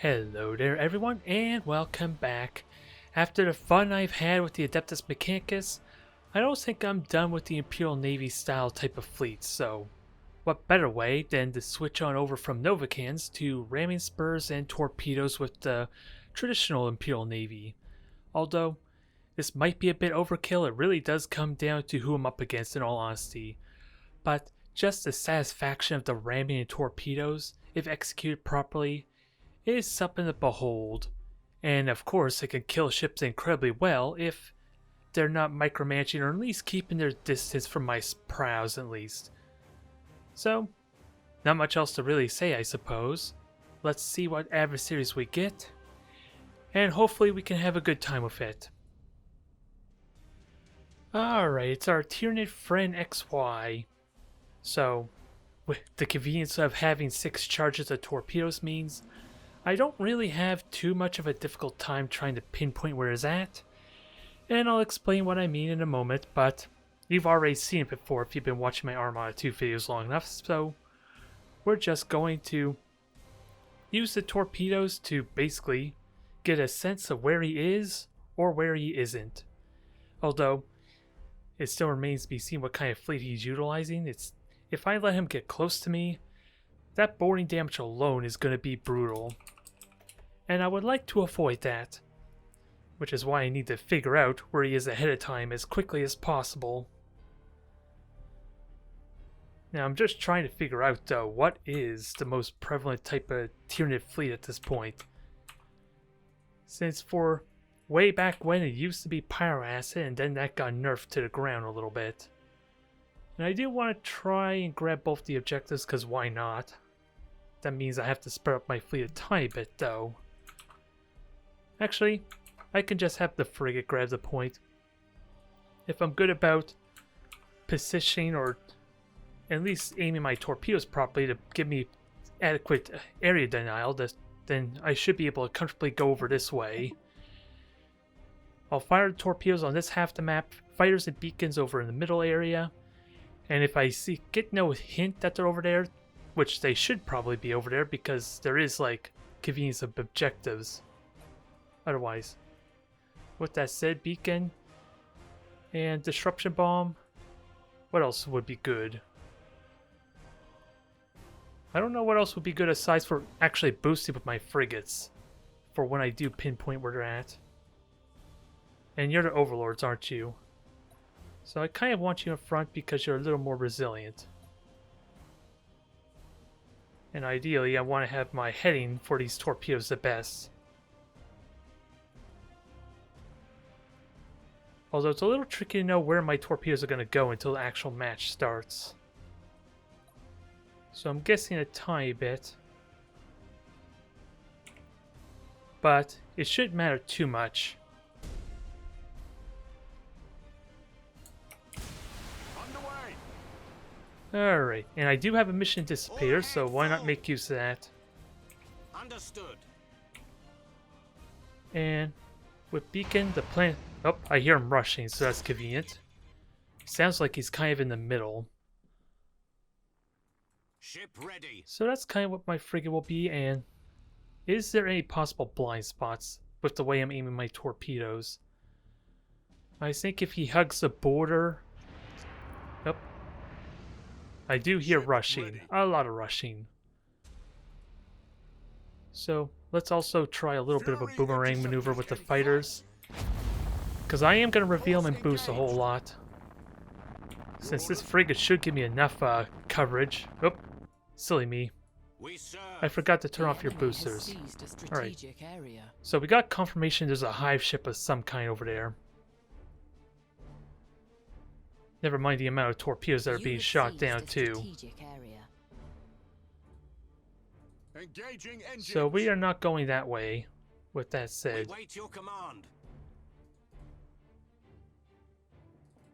Hello there everyone and welcome back. After the fun I've had with the Adeptus Mechanicus, I don't think I'm done with the Imperial Navy style type of fleet, so what better way than to switch on over from Novacans to ramming spurs and torpedoes with the traditional Imperial Navy. Although this might be a bit overkill, it really does come down to who I'm up against in all honesty. But just the satisfaction of the ramming and torpedoes, if executed properly, is something to behold, and of course it can kill ships incredibly well if they're not micromanaging or at least keeping their distance from my prows at least. So, not much else to really say I suppose. Let's see what adversaries we get, and hopefully we can have a good time with it. Alright, it's our Tyranid friend XY. So, with the convenience of having 6 charges of torpedoes means I don't really have too much of a difficult time trying to pinpoint where it's at, and I'll explain what I mean in a moment, but you've already seen it before if you've been watching my Armada 2 videos long enough, so we're just going to use the torpedoes to basically get a sense of where he is or where he isn't. Although, it still remains to be seen what kind of fleet he's utilizing. If I let him get close to me, that boarding damage alone is going to be brutal. And I would like to avoid that, which is why I need to figure out where he is ahead of time as quickly as possible. Now I'm just trying to figure out though, what is the most prevalent type of Tyranid fleet at this point. Since for way back when it used to be Pyro Acid and then that got nerfed to the ground a little bit. And I do want to try and grab both the objectives because why not? That means I have to spread up my fleet a tiny bit though. Actually, I can just have the frigate grab the point. If I'm good about positioning or at least aiming my torpedoes properly to give me adequate area denial, then I should be able to comfortably go over this way. I'll fire the torpedoes on this half the map, fighters and beacons over in the middle area, and if I get no hint that they're over there, which they should probably be over there because there is like convenience of objectives. Otherwise, with that said, beacon and disruption bomb, what else would be good? I don't know what else would be good aside for actually boosting with my frigates for when I do pinpoint where they're at. And you're the overlords, aren't you? So I kind of want you in front because you're a little more resilient. And ideally, I want to have my heading for these torpedoes the best. Although it's a little tricky to know where my torpedoes are going to go until the actual match starts. So I'm guessing a tiny bit. But it shouldn't matter too much. Alright, and I do have a mission dissipator, so why not make use of that? Understood. And with beacon, the plan... Oh, I hear him rushing, so that's convenient. Sounds like he's kind of in the middle. Ship ready. So that's kind of what my frigate will be, and is there any possible blind spots with the way I'm aiming my torpedoes? I think if he hugs the border... Yep. I do hear rushing. A lot of rushing. So let's also try a little bit of a boomerang maneuver with the fighters. Because I am going to reveal them and boost a whole lot. Since this frigate should give me enough coverage. Oh, silly me. I forgot to turn off your boosters. Alright. So we got confirmation there's a hive ship of some kind over there. Never mind the amount of torpedoes that are being shot down too. So we are not going that way. With that said. We wait your command.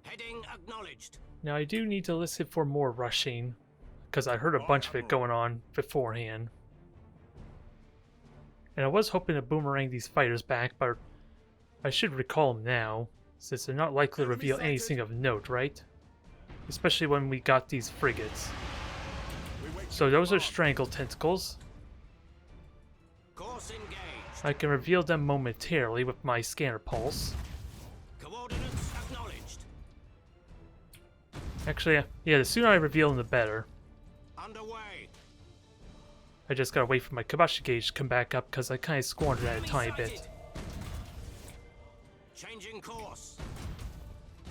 Heading acknowledged. Now I do need to listen for more rushing, because I heard a bunch of it going on beforehand. And I was hoping to boomerang these fighters back, but I should recall them now, since they're not likely to reveal anything of note, right? Especially when we got these frigates. So those are strangle tentacles. Course engaged. I can reveal them momentarily with my scanner pulse. Coordinates acknowledged. Actually, yeah, the sooner I reveal them, the better. Underway. I just gotta wait for my combustion gauge to come back up because I kind of squandered that a tiny bit. Changing course.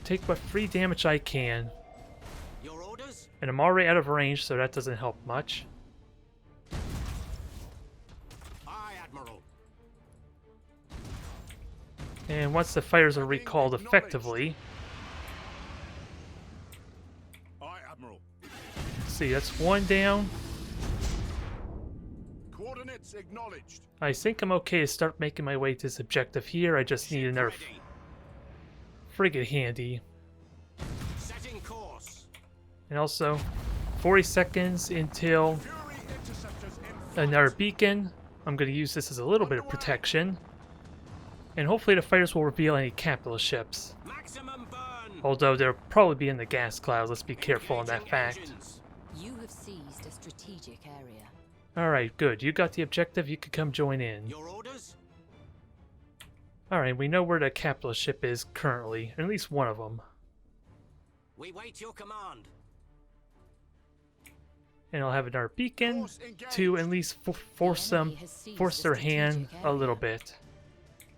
Take what free damage I can. Your orders? And I'm already out of range, so that doesn't help much. Aye, Admiral. And once the fighters are recalled effectively... Aye, Admiral. See, that's one down. Coordinates acknowledged. I think I'm okay to start making my way to this objective here. I just need another Ready. frigate handy. Setting course. And also, 40 seconds until Fury interceptors in front. another beacon. I'm going to use this as a little bit of protection. And hopefully the fighters will reveal any capital ships. Maximum burn. Although they'll probably be in the gas cloud. Let's be careful on that Engaging fact. engines. You have seized a strategic area. Alright, good. You got the objective. You can come join in. Your orders? Alright, we know where the capital ship is currently. At least one of them. We wait your command. And I'll have another beacon Force engaged. to at least force The enemy them, has seized force the their hand strategic a area. little bit.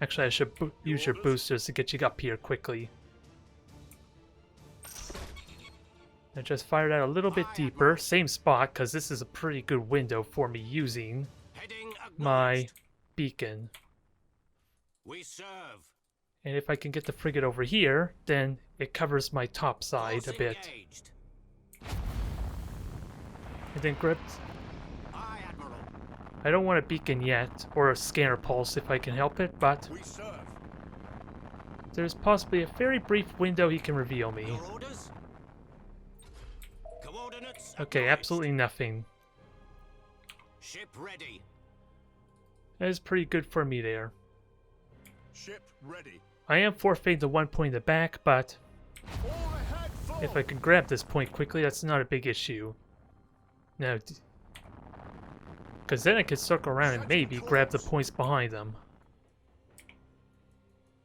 Actually, I should use your boosters to get you up here quickly. I just fired out a little bit deeper, same spot, because this is a pretty good window for me using Heading my acknowledged. beacon. We serve. And if I can get the frigate over here, then it covers my top side Course a bit. engaged. And then grip. Aye, Admiral. I don't want a beacon yet, or a scanner pulse if I can help it, but We serve. there's possibly a very brief window he can reveal me. Your orders? Coordinates Okay, acknowledged. absolutely nothing. Ship ready. That is pretty good for me there. Ship ready. I am forfeiting the 1 point in the back, but All ahead full. if I can grab this point quickly, that's not a big issue. Now, because then I could circle around and maybe grab the points behind them.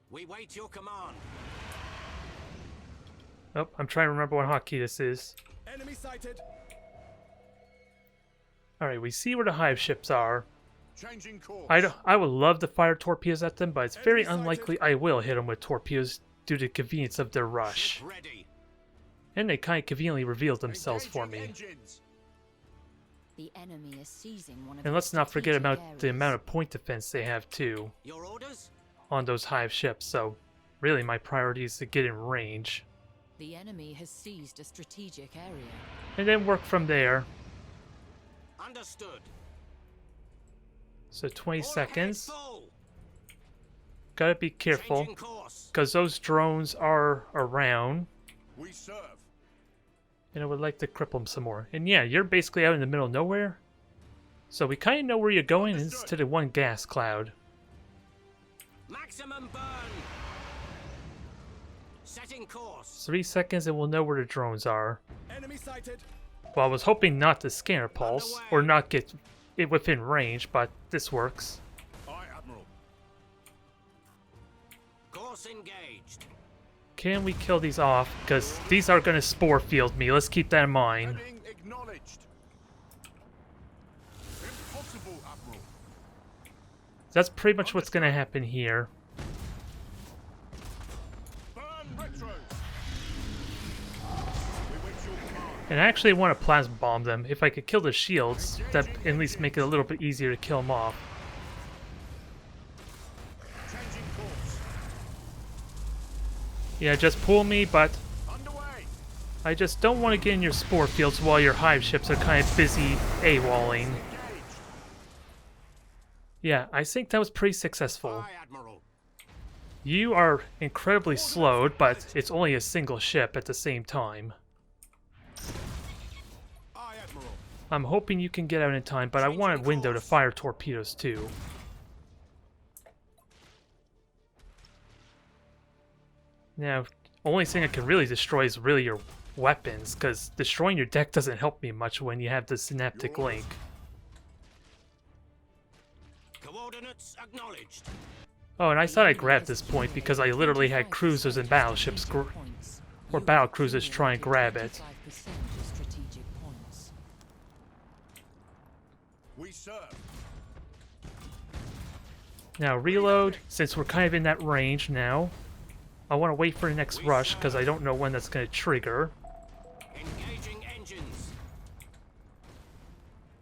We wait your command. Oh, I'm trying to remember what hotkey this is. Enemy sighted. Alright, we see where the hive ships are. Changing course. I would love to fire torpedoes at them, but it's very unlikely I will hit them with torpedoes due to the convenience of their rush. Ship ready. And they kind of conveniently revealed themselves for Engaging me. engines. The enemy is seizing one of And its let's not forget strategic about the areas. amount of point defense they have too Your orders? on those hive ships, so really my priority is to get in range. The enemy has seized a strategic area. And then work from there. Understood. So 20 All seconds. hands full. Gotta be careful, Changing course. because those drones are around. We serve. And I would like to cripple them some more. And yeah, you're basically out in the middle of nowhere. So we kind of know where you're going instead of one gas cloud. Maximum burn. Setting course. 3 seconds and we'll know where the drones are. Enemy sighted. Well, I was hoping not to scanner pulse, or not get it within range, but this works. Aye, Admiral. Course engaged. Can we kill these off? Because these are going to spore field me. Let's keep that in mind. Heading acknowledged. Impossible, Admiral. That's pretty much what's going to happen here. Burn retros. We wait your command. And I actually want to plasma bomb them. If I could kill the shields, that at least make it a little bit easier to kill them off. Changing course. Yeah, just pull me, but Underway. I just don't want to get in your spore fields while your hive ships are kind of busy AWOLing. Engaged. Yeah, I think that was pretty successful. Aye, Admiral. You are incredibly slowed, but it's only a single ship at the same time. Aye, Admiral. I'm hoping you can get out in time, but I want a window to fire torpedoes too. Now, only thing I can really destroy is really your weapons, because destroying your deck doesn't help me much when you have the synaptic link. Coordinates acknowledged. Oh, and I thought I grabbed this point because I literally had cruisers and battleships or battle cruisers try and grab it. 25% of strategic points. We serve. Now reload, since we're kind of in that range now. I want to wait for the next rush because I don't know when that's going to trigger. Engaging engines.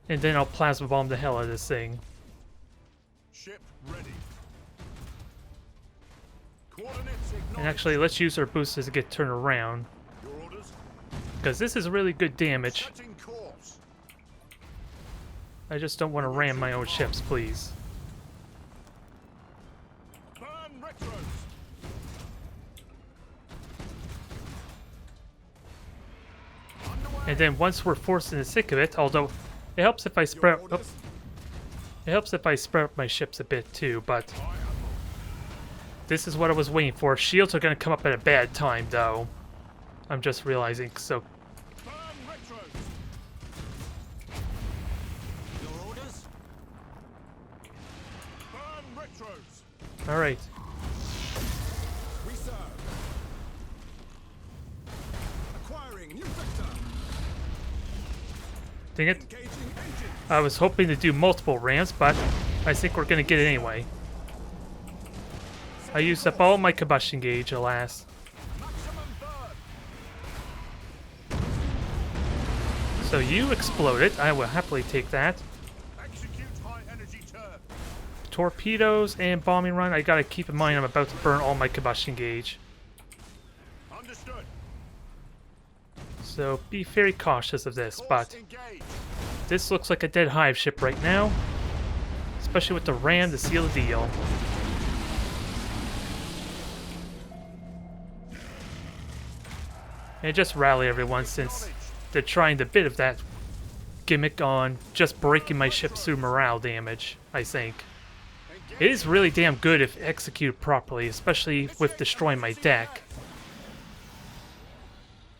And then I'll plasma bomb the hell out of this thing. Ship ready. Coordinates acknowledged. And actually, let's use our boosters to get turned around. Your orders. Because this is really good damage. Setting course. I just don't want to ram my own ships, please. Burn retros. Underway. And then once we're forced in the thick of it, although it helps if I spread it helps if I spread up my ships a bit too, but Aye, Admiral. this is what I was waiting for. Shields are going to come up at a bad time though. I'm just realizing, so Burn retros. Your orders. Burn retros. alright. We serve. Acquiring new vector. Dang it. Engaging engines. I was hoping to do multiple rams, but I think we're going to get it anyway. I used up all my combustion gauge, alas. Maximum burn. So you exploded. I will happily take that. Execute high energy turn. Torpedoes and bombing run. I gotta keep in mind I'm about to burn all my combustion gauge. Understood. So be very cautious of this, Course but engaged. this looks like a dead hive ship right now. Especially with the ram to seal the deal. And just rally everyone since they're trying a bit of that gimmick on just breaking my ship through morale damage, I think. It is really damn good if executed properly, especially with destroying my deck.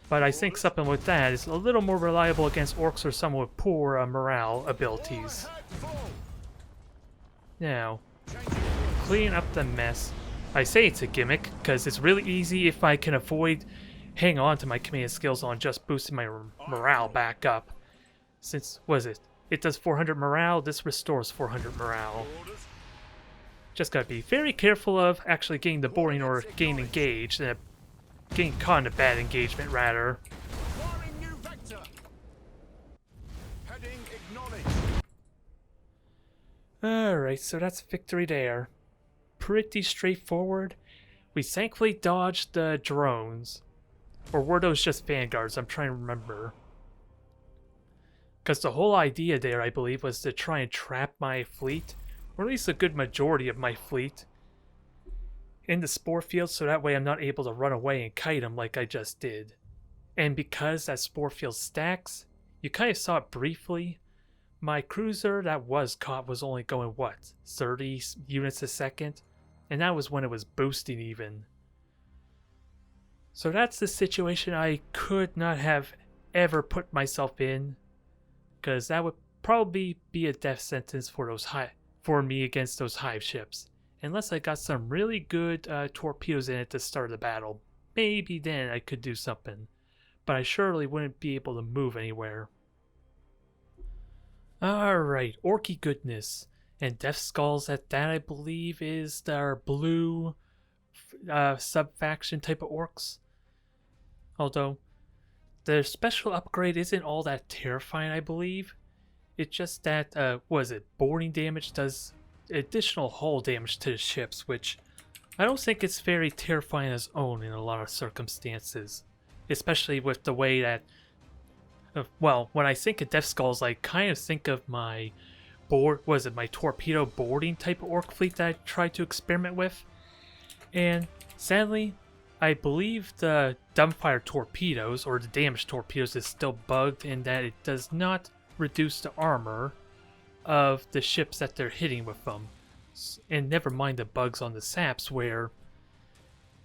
But I think something with that is a little more reliable against orcs or someone with poor morale abilities. Head full. Now, Changing course. clean up the mess. I say it's a gimmick, because it's really easy if I can avoid hang on to my command skills on just boosting my morale back up. Since, what is it? It does 400 morale, this restores 400 morale. Orders. Just gotta be very careful of actually getting the boarding or getting engaged, and getting caught in a bad engagement rather. Acquiring new vector. Heading acknowledged. Alright, so that's victory there. Pretty straightforward. We thankfully dodged the drones. Or were those just vanguards? I'm trying to remember. Because the whole idea there, I believe, was to try and trap my fleet, or at least a good majority of my fleet, in the spore field so that way I'm not able to run away and kite them like I just did. And because that spore field stacks, you kind of saw it briefly. My cruiser that was caught was only going, what, 30 units a second? And that was when it was boosting even. So that's the situation I could not have ever put myself in, because that would probably be a death sentence for for me against those hive ships. Unless I got some really good torpedoes in it to start the battle. Maybe then I could do something. But I surely wouldn't be able to move anywhere. Alright, Orky goodness. And Death Skulls at that, I believe, is our blue sub-faction type of orcs. Although, their special upgrade isn't all that terrifying, I believe. It's just that, boarding damage does additional hull damage to the ships, which I don't think it's very terrifying on its own in a lot of circumstances. Especially with the way that, when I think of Death Skulls, I kind of think of my my torpedo boarding type of orc fleet that I tried to experiment with. And sadly, I believe the dumbfire torpedoes, or the damaged torpedoes, is still bugged in that it does not reduce the armor of the ships that they're hitting with them. And never mind the bugs on the saps where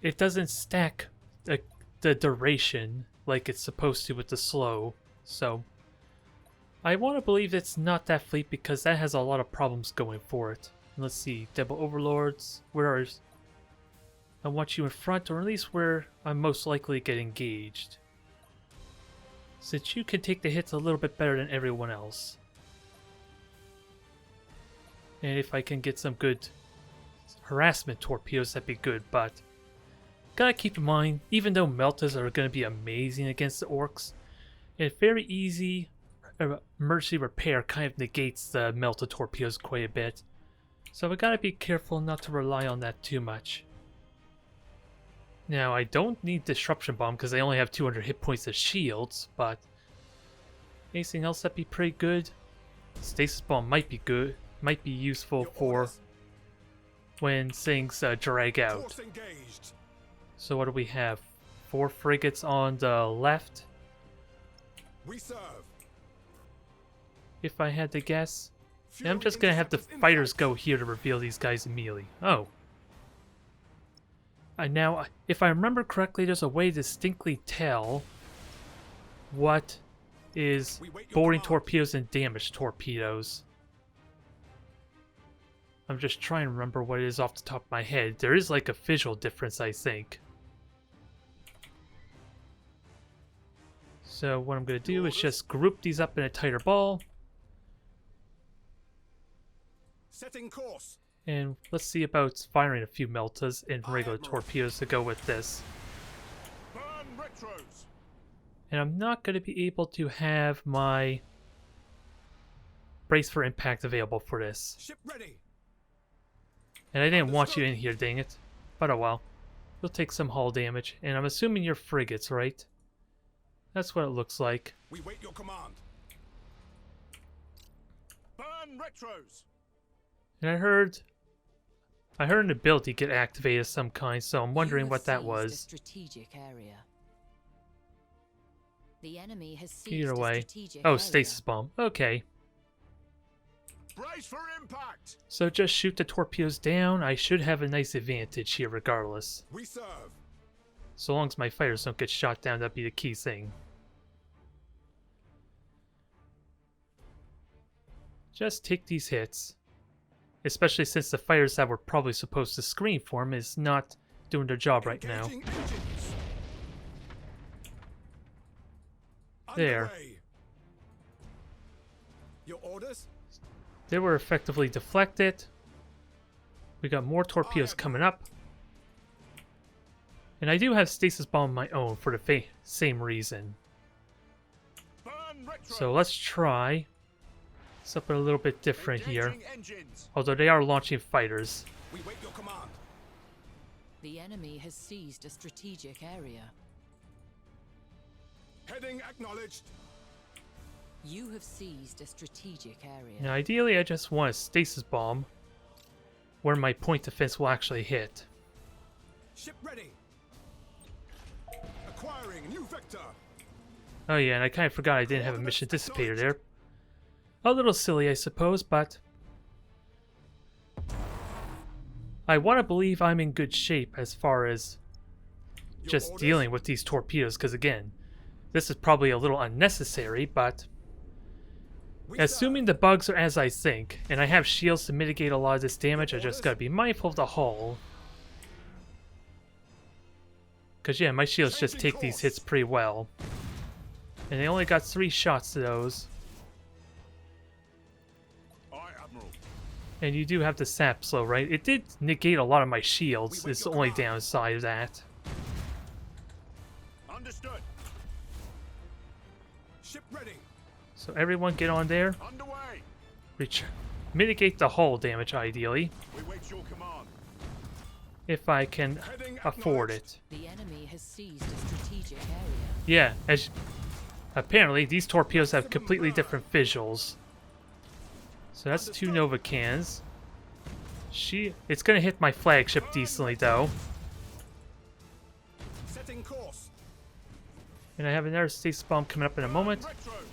it doesn't stack the duration like it's supposed to with the slow. So I want to believe it's not that fleet because that has a lot of problems going for it. Let's see, Devil Overlords. Where are... I want you in front, or at least where I'm most likely to get engaged. Since you can take the hits a little bit better than everyone else. And if I can get some good harassment torpedoes, that'd be good, but gotta keep in mind, even though meltas are going to be amazing against the orcs, a very easy emergency repair kind of negates the melta torpedoes quite a bit. So we gotta be careful not to rely on that too much. Now, I don't need Disruption Bomb because I only have 200 hit points of shields, but anything else that'd be pretty good? Stasis Bomb might be good, might be useful for when things drag out. So what do we have? 4 frigates on the left. We serve. If I had to guess. And I'm just gonna have the fighters go here to reveal these guys immediately. Oh. Now, if I remember correctly, there's a way to distinctly tell what is boarding torpedoes and damage torpedoes. I'm just trying to remember what it is off the top of my head. There is like a visual difference, I think. So what I'm going to do is just group these up in a tighter ball. Setting course. And let's see about firing a few meltas and regular torpedoes to go with this. Burn retros. And I'm not going to be able to have my brace for impact available for this. Ship ready. And I didn't want you in here, dang it. But oh well. You'll take some hull damage. And I'm assuming you're frigates, right? That's what it looks like. We wait your command. Burn retros. And I heard an ability get activated of some kind, so I'm wondering what that seized was. a strategic area. The enemy has seized Either a way. strategic Oh, area. stasis bomb. Okay. Brace for impact. So just shoot the torpedoes down. I should have a nice advantage here regardless. We serve. So long as my fighters don't get shot down, that'd be the key thing. Just take these hits. Especially since the fighters that were probably supposed to screen for him is not doing their job right now. Engaging engines. There. Underway. Your orders? They were effectively deflected. We got more torpedoes coming up. And I do have stasis bomb of my own for the same reason. Burn retros. So let's try something a little bit different here. Engaging engines. Although they are launching fighters. We wait your command. The enemy has seized a strategic area. Heading acknowledged. You have seized a strategic area. Now ideally I just want a stasis bomb where my point defense will actually hit. Ship ready. Acquiring new vector. Oh yeah, and I kind of forgot I didn't have a mission dissipator there. A little silly I suppose, but I want to believe I'm in good shape as far as just dealing with these torpedoes, because again, this is probably a little unnecessary, but assuming the bugs are as I think, and I have shields to mitigate a lot of this damage, I just gotta be mindful of the hull. Because yeah, my shields just take these hits pretty well. And they only got 3 shots to those. Aye, Admiral. And you do have the sap slow, right? It did negate a lot of my shields, it's the only downside of that. Understood. Ship ready. So everyone get on there. Underway. Mitigate the hull damage ideally, We wait your command. if I can Heading afford acknowledged. it. The enemy has seized a strategic area. Yeah, apparently these torpedoes have completely different visuals. So that's 2 Nova cans. It's gonna hit my flagship decently though. Setting course. And I have another stasis bomb coming up in a moment. Retros.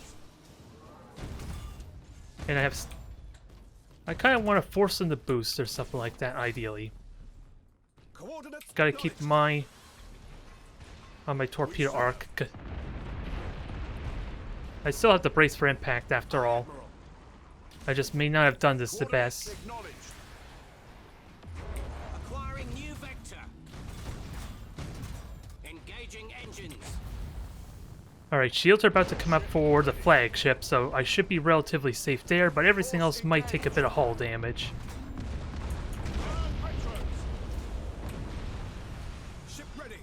And I kind of want to force them to boost or something like that ideally. Coordinates. Gotta keep an eye on my torpedo arc. I still have to brace for impact after all. Admiral. I just may not have done this the Coordinates best. acknowledged. engines. Alright, shields are about to come up for the flagship, so I should be relatively safe there, but everything else might take a bit of hull damage. Burn retros. Ship ready.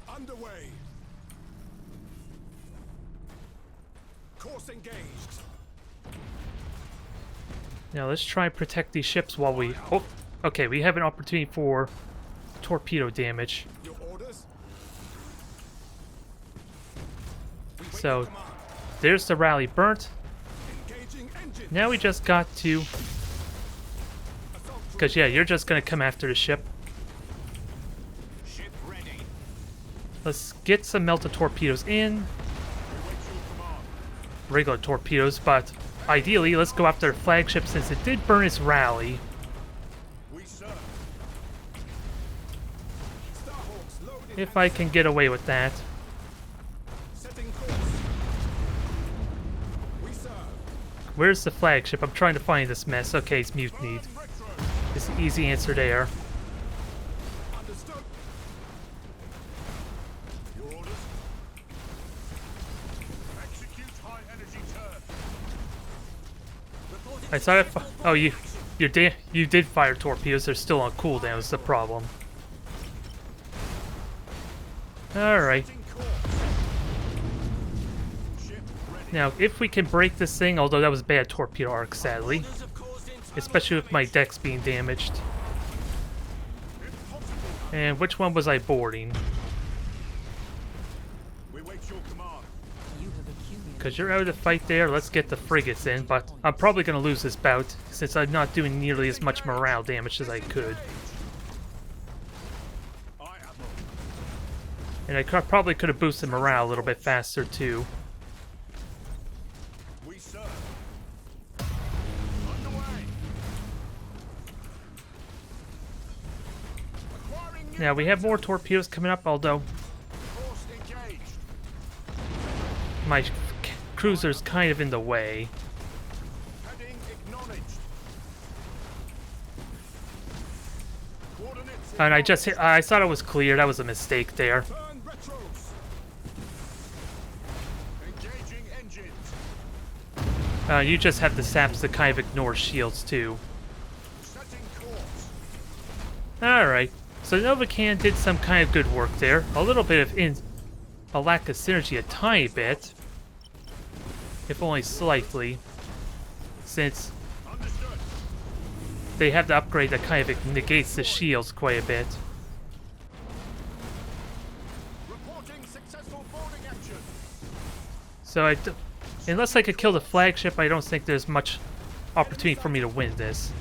Underway. Course engaged. Now let's try and protect these ships while we... Oh, okay, we have an opportunity for torpedo damage. Your orders. We wait So, for command. there's the rally burnt. Engaging engine. Now we just got to... Assault Because, yeah, you're just going to come after the ship. Ship ready. Let's get some melted torpedoes in. We wait your command. Regular torpedoes, but ideally, let's go after the flagship since it did burn its rally. We serve. Starhawks loaded. If I can get away with that. Setting course. We serve. Where's the flagship? I'm trying to find this mess. Okay, it's mutinied. Burn retros. It's an easy answer there. Understood. Your orders. Execute high energy turn. Reporting I thought successful oh, you boarding action. you did fire torpedoes. They're still on cooldown. Is the problem? All right. Setting course. Ship ready. Now, if we can break this thing, although that was a bad torpedo arc, sadly, Orders have caused internal especially with my damage. decks being damaged. Impossible. And which one was I boarding? We wait your command. You have accumulated. Because you're out of the fight there, let's get the frigates in, but I'm probably going to lose this bout, since I'm not doing nearly as much morale damage as I could. Aye, Admiral. And I probably could have boosted morale a little bit faster, too. We serve. Underway. Acquiring new Now, we have more torpedoes coming up, although course engaged. my cruiser's kind of in the way. Heading acknowledged. Coordinates. And I just hit, I thought it was clear, that was a mistake there. Burn retros. Engaging engines. You just have the saps to kind of ignore shields, too. Setting course. Alright, so Novacan did some kind of good work there. A little bit of a lack of synergy, a tiny bit. If only slightly. Since Understood. they have the upgrade that kind of negates the shields quite a bit. Reporting successful boarding action. So unless I could kill the flagship, I don't think there's much opportunity for me to win this.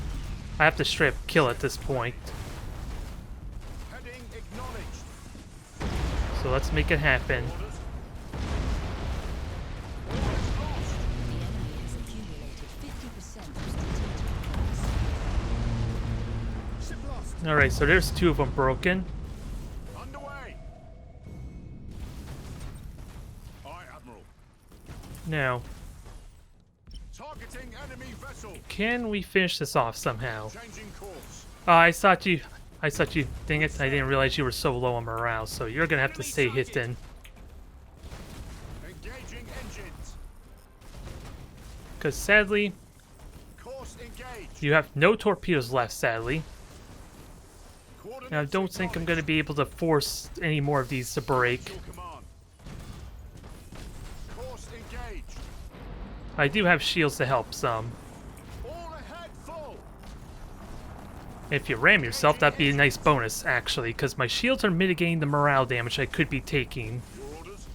I have to straight up kill at this point. Heading acknowledged. So let's make it happen. Orders. Orders lost. The enemy has accumulated 50% of strategic points. Ship lost. Alright, so there's two of them broken. Underway. Aye, Admiral. Now, Targeting enemy vessel. can we finish this off somehow? Changing course. I thought you, dang it, I didn't realize you were so low on morale, so you're gonna have to stay hit then. Engaging engines. Because sadly, Course engaged. you have no torpedoes left, sadly. Coordinates And I don't think I'm gonna be able to force any more of these to break. Your command. Course engaged. I do have shields to help some. All ahead full. If you ram yourself, that'd be a nice bonus, actually, because my shields are mitigating the morale damage I could be taking. Your orders.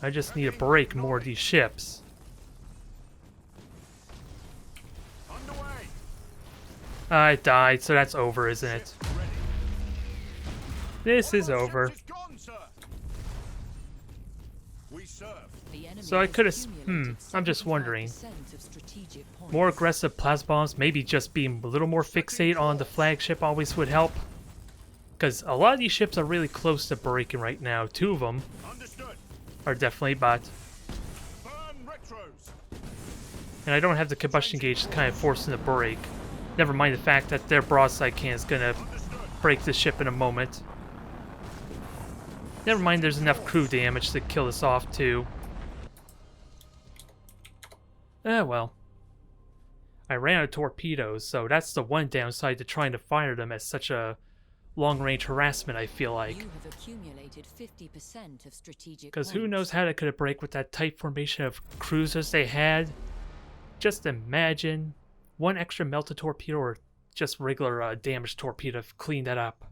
I just need to break more of these ships. Underway. I died, so that's over, isn't it? Ready. This is All our over. ships is gone, sir. We serve. The enemy So I has coulda accumulated I'm just wondering. 75% of strategic points. More aggressive plasma bombs, maybe just being a little more fixated on the flagship always would help. Because a lot of these ships are really close to breaking right now. Two of them Understood. are definitely, but... Burn retros. And I don't have the combustion gauge to kind of force them to break. Never mind the fact that their broadside can is going to Understood. break the ship in a moment. Never mind, there's enough crew damage to kill us off, too. Well. I ran out of torpedoes, so that's the one downside to trying to fire them as such a long-range harassment, I feel like. You have accumulated 50% of strategic Because who points. knows how they could have break with that tight formation of cruisers they had. Just imagine one extra melted torpedo or just regular damaged torpedo to clean that up.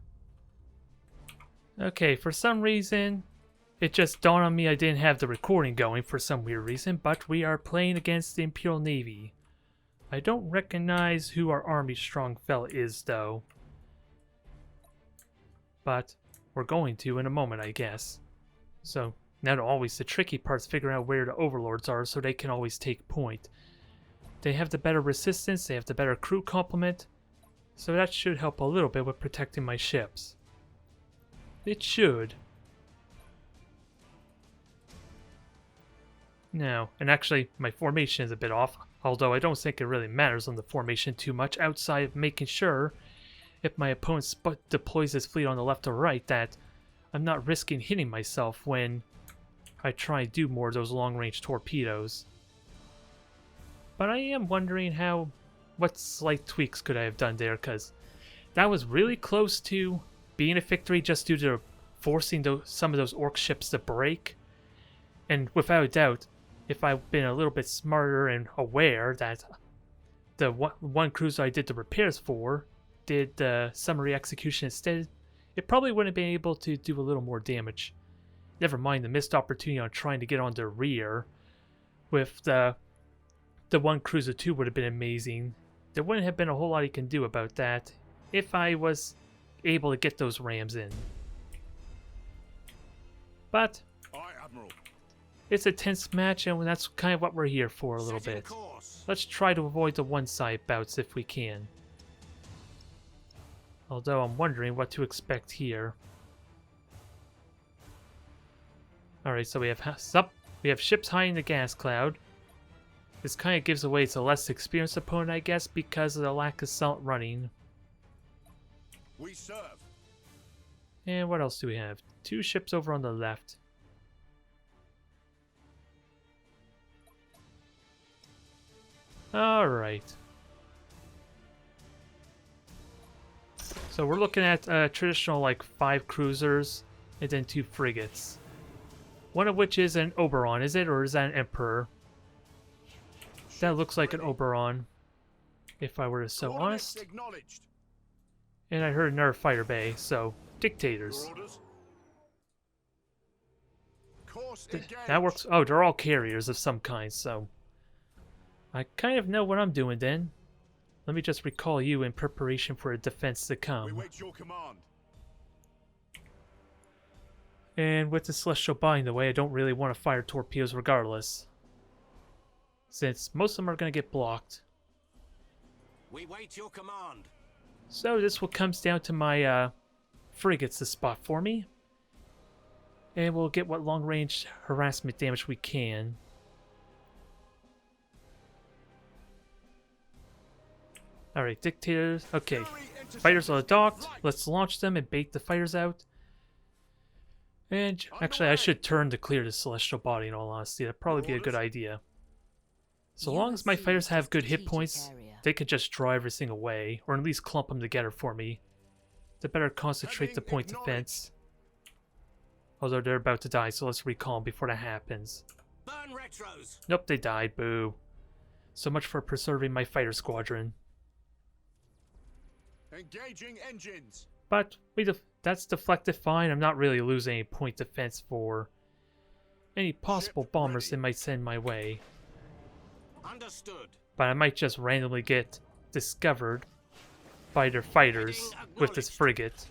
Okay, for some reason, it just dawned on me I didn't have the recording going for some weird reason, but we are playing against the Imperial Navy. I don't recognize who our army strong fella is, though. But we're going to in a moment, I guess. So, now always the tricky part's figuring out where the overlords are so they can always take point. They have the better resistance, they have the better crew complement, so that should help a little bit with protecting my ships. It should. No, and actually my formation is a bit off, although I don't think it really matters on the formation too much outside of making sure if my opponent deploys his fleet on the left or right that I'm not risking hitting myself when I try and do more of those long-range torpedoes. But I am wondering what slight tweaks could I have done there, because that was really close to being a victory just due to forcing some of those orc ships to break. And without a doubt, if I'd been a little bit smarter and aware that the one cruiser I did the repairs for did the summary execution instead, it probably wouldn't have been able to do a little more damage. Never mind the missed opportunity on trying to get on their rear. With the one cruiser too would have been amazing. There wouldn't have been a whole lot you can do about that if I was able to get those rams in. But Aye, Admiral. it's a tense match, and that's kind of what we're here for a little Setting bit. course. Let's try to avoid the one-side bouts if we can. Although I'm wondering what to expect here. Alright, so we have ships high in the gas cloud. This kind of gives away to a less experienced opponent, I guess, because of the lack of salt running. We serve. And what else do we have? 2 ships over on the left. Alright. So we're looking at traditional like 5 cruisers and then 2 frigates. One of which is an Oberon, is it? Or is that an Emperor? That looks like an Oberon, if I were to so Coordinates honest. acknowledged. And I heard another fighter bay, so dictators. Your orders. Course engaged. That works. Oh, they're all carriers of some kind, so I kind of know what I'm doing then. Let me just recall you in preparation for a defense to We come. wait your command. And with the Celestial Body in the way, I don't really want to fire torpedoes regardless, since most of them are going to get blocked. We wait your command. So this what comes down to my frigates to spot for me. And we'll get what long-range harassment damage we can. Alright, dictators. Okay, fighters are docked. Let's launch them and bait the fighters out. And actually, I should turn to clear the Celestial Body in all honesty. That'd probably be a good idea. So long as my fighters have good hit points, they can just draw everything away, or at least clump them together for me. To better concentrate the point defense. Although they're about to die, so let's recall them before that happens. Burn retros. Nope, they died, boo. So much for preserving my fighter squadron. Engaging engines. But that's deflected fine. I'm not really losing any point defense for any possible Ship bombers ready. they might send my way. Understood. But I might just randomly get discovered by their fighters with this frigate.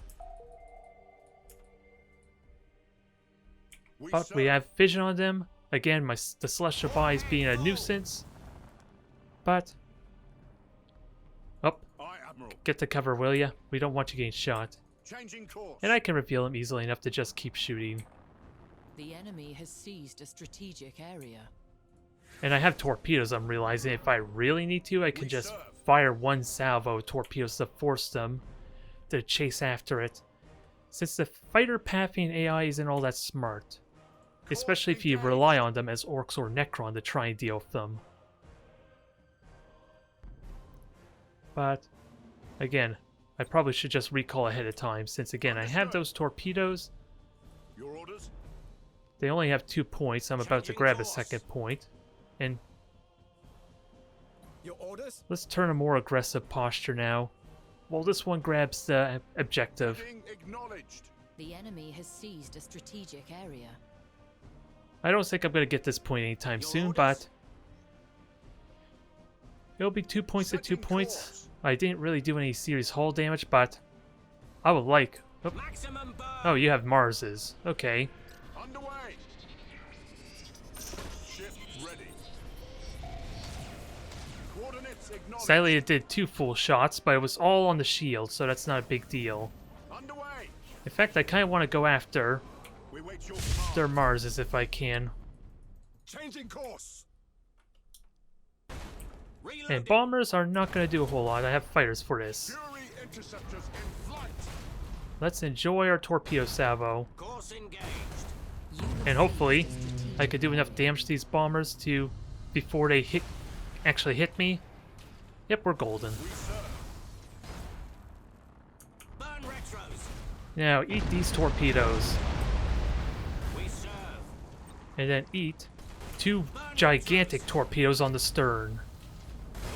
But we have vision on them. Again, the Celestial Body is being a nuisance. But Aye, Admiral. get to cover, will ya? We don't want you getting shot. Changing course. And I can reveal them easily enough to just keep shooting. The enemy has seized a strategic area. And I have torpedoes, I'm realizing. If I really need to, I can We just serve. fire one salvo of torpedoes to force them to chase after it. since the fighter pathing AI isn't all that smart, especially if you rely on them as Orcs or Necron to try and deal with them. But, again, I probably should just recall ahead of time, since again, I have those torpedoes. Your orders? They only have 2 points. I'm about to grab a second point. And Your orders? let's turn a more aggressive posture now. Well, this one grabs the objective. Being acknowledged. The enemy has seized a strategic area. I don't think I'm going to get this point anytime Your soon, orders? but it'll be 2 points to 2 Setting points. course. I didn't really do any serious hull damage, but I would like... Oh, Maximum burn. oh, you have Mars's. Okay. Underway. Ship ready. Coordinates acknowledged. Sadly, it did 2 full shots, but it was all on the shield, so that's not a big deal. Underway. In fact, I kind of want to go after We wait your command. their Mars's if I can. Changing course. Reloading. And bombers are not going to do a whole lot. I have fighters for this. Fury interceptors in flight. Let's enjoy our torpedo salvo. Course engaged. And hopefully, I could do enough damage to these bombers to... before they actually hit me. Yep, we're golden. We serve. Burn retros. Now, eat these torpedoes. We serve. And then eat 2 gigantic torpedoes on the stern.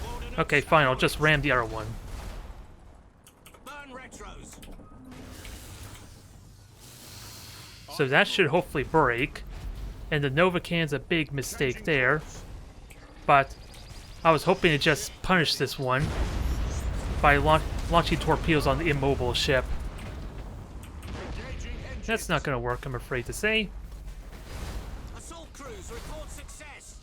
Coordinates Okay, fine, I'll just ram the other one. Burn retros. So that should hopefully break. And the Novacan's a big mistake there. But I was hoping to just punish this one by launching torpedoes on the immobile ship. Engaging engine. That's not going to work, I'm afraid to say. Assault crews report success.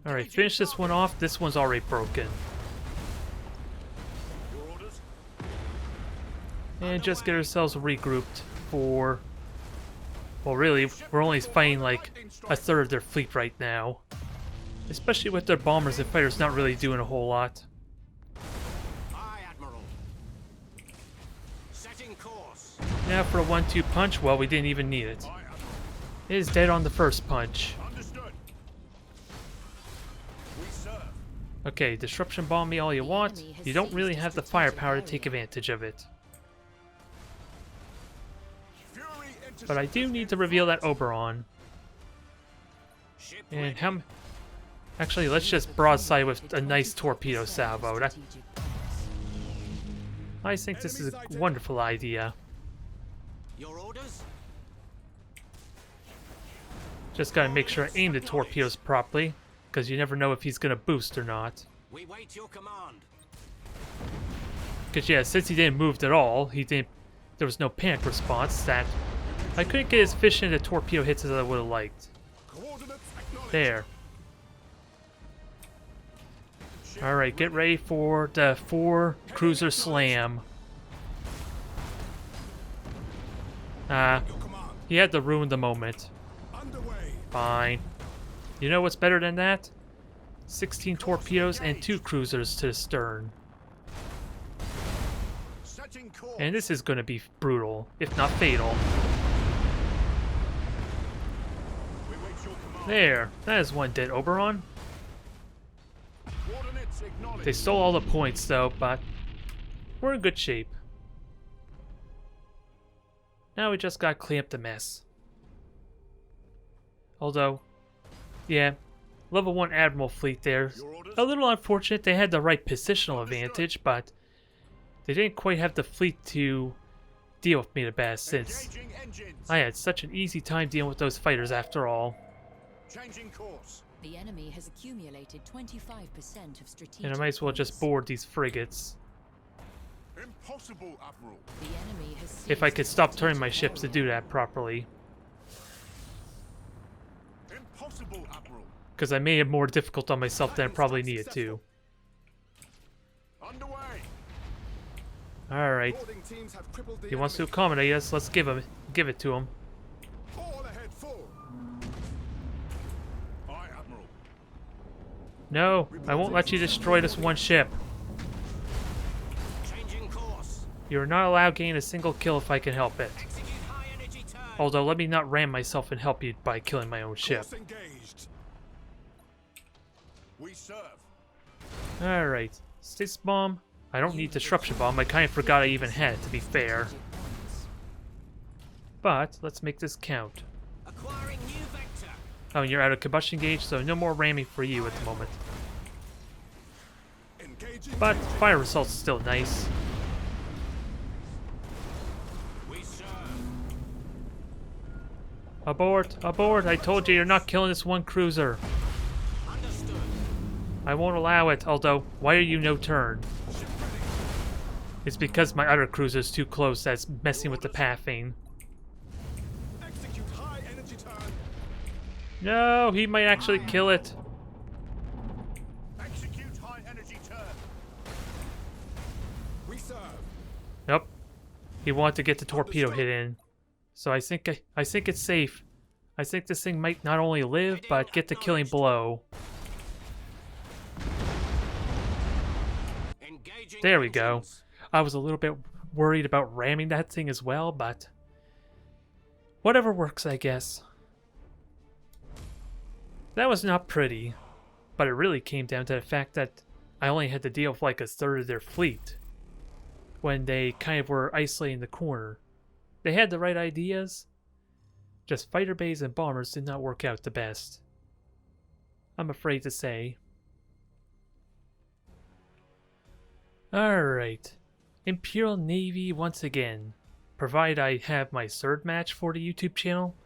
Alright, Engaging finish this one target. off. This one's already broken. Your orders? And just get ourselves regrouped for... Well, really, we're only fighting like a third of their fleet right now. Especially with their bombers and fighters not really doing a whole lot. Aye, Admiral. Setting course. Now for a 1-2 punch, well, we didn't even need it. Aye, Admiral. It is dead on the first punch. Understood. We serve. Okay, disruption bomb me all you want. You don't really have the firepower to take advantage of it. Fury But I do interceptors need in to reveal that flight. Oberon. Ship And ready. how... Actually, let's just broadside with a nice torpedo salvo. That, I think this is a wonderful idea. Your orders? Just gotta make sure I aim the torpedoes properly, because you never know if he's gonna boost or not. We wait your command. Because yeah, since he didn't move at all, there was no panic response, that I couldn't get as efficient a torpedo hits as I would have liked. Coordinates acknowledged. There. Ship Alright, get ready for the 4 cruiser slam. Your command. He had to ruin the moment. Underway. Fine. You know what's better than that? 16 torpedoes and 2 cruisers to the stern. Setting course. And this is gonna be brutal, if not fatal. We wait your command. There, that is one dead Oberon. Coordinates acknowledged. They stole all the points though, but we're in good shape. Now we just gotta clean up the mess. Although, yeah, level 1 Admiral fleet there. Your orders? A little unfortunate, they had the right positional advantage, but they didn't quite have the fleet to deal with me the best, since Engaging engines. I had such an easy time dealing with those fighters after all. Changing course. The enemy has accumulated 25% of strategic And I might as well just points. board these frigates. Impossible, Admiral. The enemy has If I seized could a stop turning my strategic ships to area. do that properly. Impossible, Admiral. Because I made it more difficult on myself than I probably needed to. Underway. Alright, Boarding teams have crippled the he wants to enemy. accommodate us, let's give it to him. All ahead full. Aye, Admiral. No, I won't let you destroy this one ship. Changing course. You're not allowed to gain a single kill if I can help it. Execute high energy turn. Although, let me not ram myself and help you by killing my own ship. Course engaged. We serve. Alright. Stasis bomb. I don't need disruption bomb. I kind of forgot I even had it, to be fair. Strategic points. But, let's make this count. Acquiring new vector. Oh, and you're out of combustion gauge, so no more ramming for you at the moment. Engaging. But, fire result's still nice. We serve. Abort! Abort! I told you you're not killing this one cruiser. Understood. I won't allow it, although, why are you no turn? Ship ready. It's because my other cruiser's too close that's messing with the pathing. Execute high energy turn. No, he might actually kill it. Execute high energy turn. We serve. Nope. He wanted to get the torpedo hit in. So I think it's safe. I think this thing might not only live, but get the killing blow. Engaging There we go. engines. I was a little bit worried about ramming that thing as well, but whatever works, I guess. That was not pretty, but it really came down to the fact that I only had to deal with like a third of their fleet when they kind of were isolating the corner. They had the right ideas, just fighter bays and bombers did not work out the best, I'm afraid to say. Alright, Imperial Navy once again, provided I have my third match for the YouTube channel.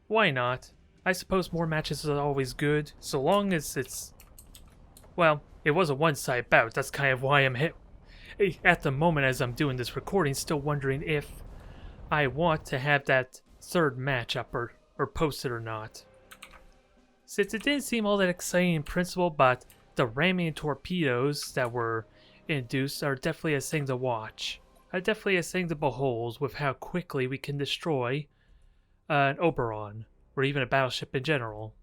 Why not? I suppose more matches are always good, so long as it's... Well, it was a one-side bout, that's kind of why I'm at the moment as I'm doing this recording, still wondering if I want to have that third match up or posted or not. Since it didn't seem all that exciting in principle, but the ramming and torpedoes that were induced are definitely a thing to watch. Definitely a thing to behold with how quickly we can destroy an Oberon, or even a battleship in general.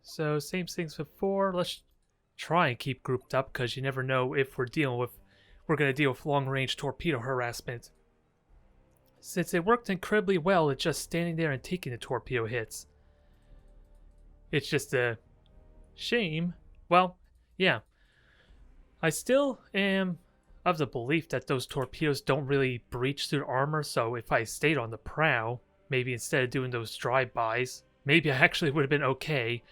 So, same things before. Let's try and keep grouped up, because you never know if we're going to deal with long-range torpedo harassment. Since it worked incredibly well at just standing there and taking the torpedo hits. It's just a shame. Well, yeah. I still am of the belief that those torpedoes don't really breach through armor, so if I stayed on the prow, maybe instead of doing those drive-bys, maybe I actually would have been okay.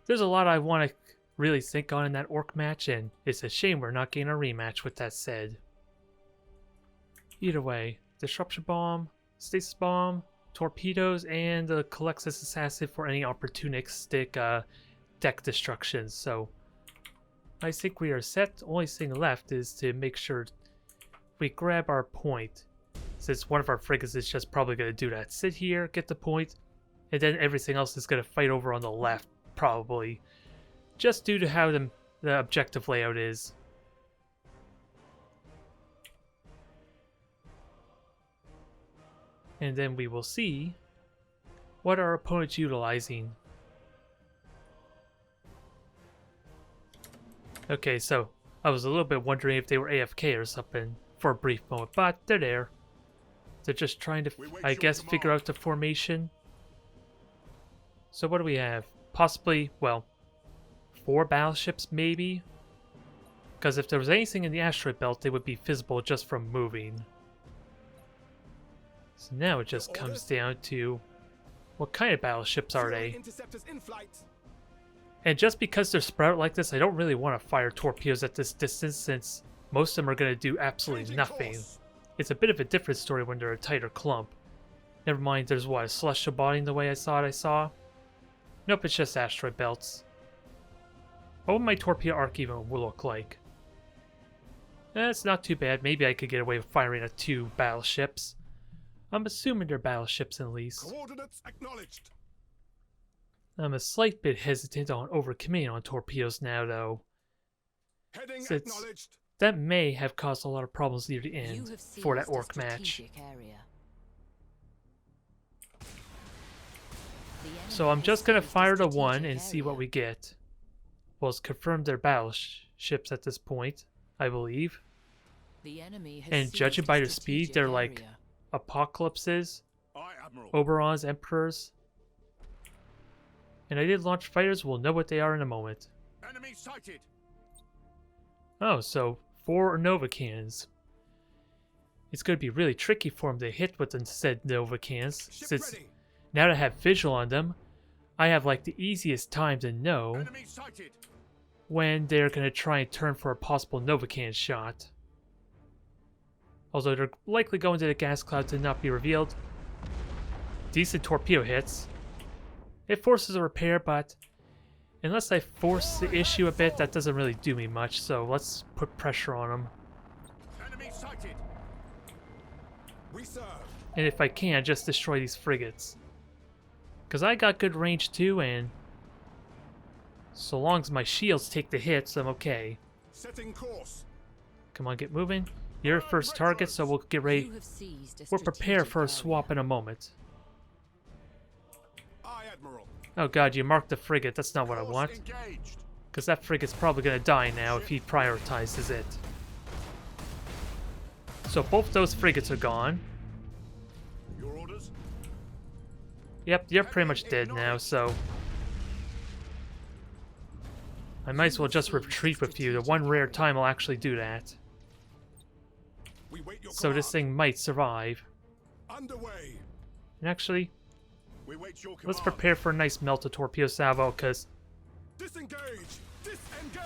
There's a lot I want to really think on in that orc match, and it's a shame we're not getting a rematch with that said. Either way, disruption bomb, stasis bomb, torpedoes, and the Colexus assassin for any opportunistic deck destructions, so I think we are set. Only thing left is to make sure we grab our point, since one of our frigates is just probably going to do that. Sit here, get the point, and then everything else is going to fight over on the left, probably. Just due to how the objective layout is. And then we will see what our opponent's utilizing. Okay, so I was a little bit wondering if they were AFK or something for a brief moment, but they're there. They're just trying to, I guess, figure out the formation. So what do we have? Possibly, well, 4 battleships maybe? Because if there was anything in the asteroid belt, they would be visible just from moving. So now it just comes down to what kind of battleships are they? Interceptors in flight. And just because they're spread out like this, I don't really want to fire torpedoes at this distance, since most of them are going to do absolutely Changing nothing. course. It's a bit of a different story when they're a tighter clump. Never mind, there's what, a celestial body the way I saw? Nope, it's just asteroid belts. What would my torpedo arc even look like? It's not too bad. Maybe I could get away with firing at 2 battleships. I'm assuming they're battleships at least. Coordinates acknowledged. I'm a slight bit hesitant on overcommitting on torpedoes now, though. Heading Since acknowledged. that may have caused a lot of problems near the You end have for that seized a orc match. strategic area. The So enemy I'm has just gonna seized a fire the strategic one and see what area. we get. well, it's confirmed their battleships at this point, I believe. The enemy has And judging seized by a their speed, strategic they're like area. Apocalypses, Aye, Admiral. Oberons, Emperors. And I did launch fighters. We'll know what they are in a moment. Enemy sighted. Oh, so 4 Nova cannons. It's going to be really tricky for them to hit with the said Nova cannons, Ship since ready. now that I have visual on them, I have like the easiest time to know Enemy sighted. when they're going to try and turn for a possible Nova cannon shot. Although they're likely going to the gas cloud to not be revealed. Decent torpedo hits. It forces a repair, but unless I force the issue a bit, that doesn't really do me much, so let's put pressure on them. Enemy sighted. We serve. And if I can, just destroy these frigates. Because I got good range too, and so long as my shields take the hits, I'm okay. Setting course. Come on, get moving. You're first target, so we'll get ready. You have seized a We'll prepare strategic for a area. swap in a moment. Aye, Admiral. Oh god, you marked the frigate. That's not what I Course want. engaged. Because that frigate's probably going to die now if he prioritizes it. So both those frigates are gone. Your orders. Yep, you're pretty much dead now, so I might as well just retreat with you. The one rare time I'll actually do that. We wait your So this command. thing might survive. Underway. And actually, We wait your command. let's prepare for a nice melted torpedo salvo, because Disengage. Disengage.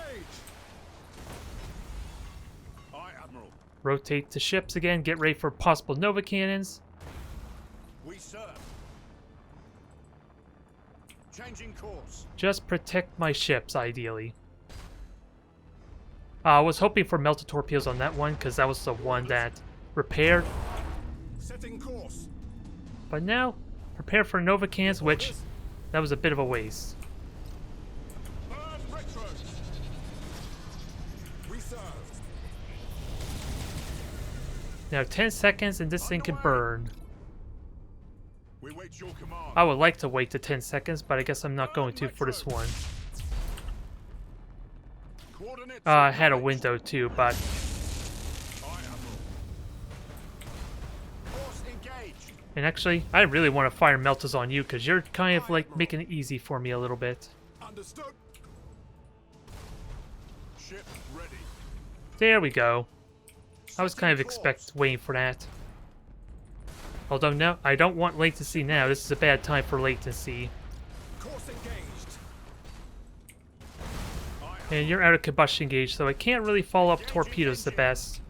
Aye, Admiral. rotate to ships again, get ready for possible Nova cannons. We serve. Changing course. Just protect my ships, ideally. I was hoping for melted torpedoes on that one, because that was the one that repaired. Setting course. But now, prepare for Nova cannons, which, that was a bit of a waste. Burn retro. We serve. Now 10 seconds and this thing can burn. We wait your command. I would like to wait to 10 seconds, but I guess I'm not going to for this one. Coordinates. I had a window too, but Aye, Admiral. Course engaged. and actually, I really want to fire melters on you because you're kind of like making it easy for me a little bit. Understood. Ship ready. There we go. I was kind of Setting course. waiting for that. Although no, I don't want latency now. This is a bad time for latency. Course engaged. Aye, And you're out of combustion gauge, so I can't really follow up torpedoes the best.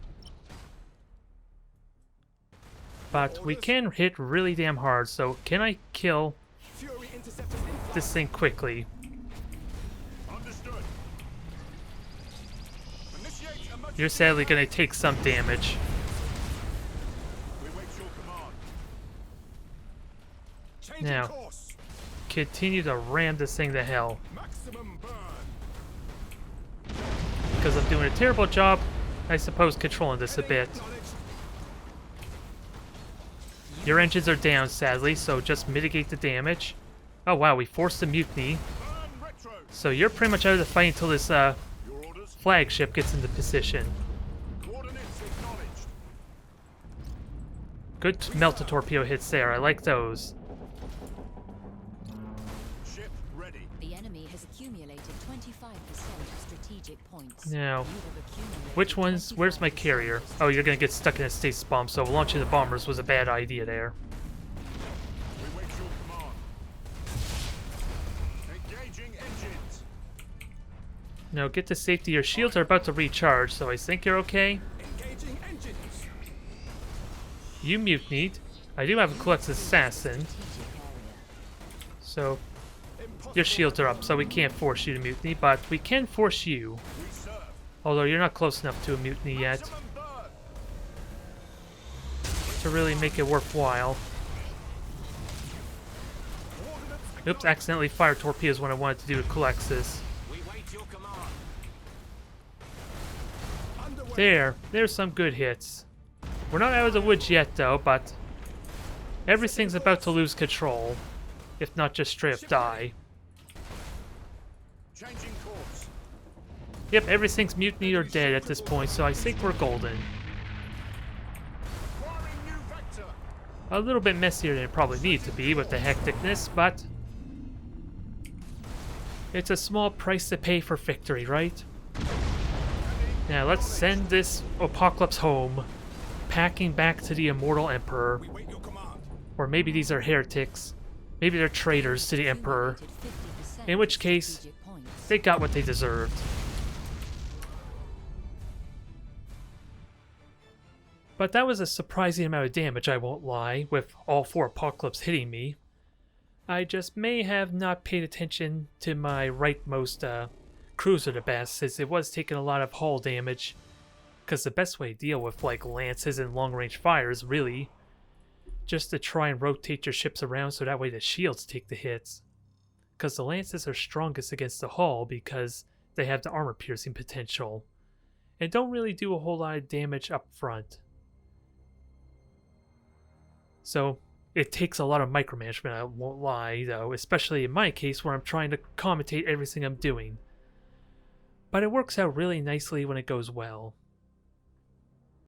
But we can hit really damn hard, so can I kill Fury interceptors in flight. this thing quickly? Understood. Initiate emergency. You're sadly going to take some damage. We wait your command. Changing Now. course. Continue to ram this thing to hell. Maximum burn. Because I'm doing a terrible job, I suppose, controlling this a bit. Acknowledged. Your engines are down, sadly, so just mitigate the damage. Oh wow, we forced a mutiny. Burn retro. So you're pretty much out of the fight until this Your orders. flagship gets into position. Coordinates acknowledged. Good melted torpedo hits there, I like those. Ship ready. The enemy has accumulated 25% of strategic points. Now, You have accumulated which ones? Where's my 25% carrier? of Oh, you're gonna get stuck in a stasis bomb, so launching the bombers was a bad idea there. We wait your command. Engaging engines. Now get to safety, your shields are about to recharge, so I think you're okay. Engaging engines. You mutinied. I do have a Collected Assassin, strategic area. so Impossible. your shields are up, so we can't force you to mutiny, but we can force you. We serve. Although you're not close enough to a mutiny yet Maximum burn. to really make it worthwhile. Coordinates Oops, accidentally fired torpedoes when I wanted to do a Colexis. We wait your command. underway. There's some good hits. We're not out of the woods yet though, but everything's about to lose control. If not just straight up die. Changing course. Yep, everything's mutiny or dead at this point, so I think we're golden. Acquiring new vector. A little bit messier than it probably needs to be with the hecticness, but it's a small price to pay for victory, right? Now let's send this apocalypse home, packing back to the immortal emperor. We wait your command. Or maybe these are heretics. Maybe they're traitors to the emperor. In which case, they got what they deserved. But that was a surprising amount of damage, I won't lie, with all 4 apocalypse hitting me. I just may have not paid attention to my rightmost cruiser the best, since it was taking a lot of hull damage. Because the best way to deal with like lances and long-range fires, really, just to try and rotate your ships around so that way the shields take the hits. Because the lances are strongest against the hull because they have the armor-piercing potential, and don't really do a whole lot of damage up front. So it takes a lot of micromanagement, I won't lie, though, especially in my case where I'm trying to commentate everything I'm doing. But it works out really nicely when it goes well.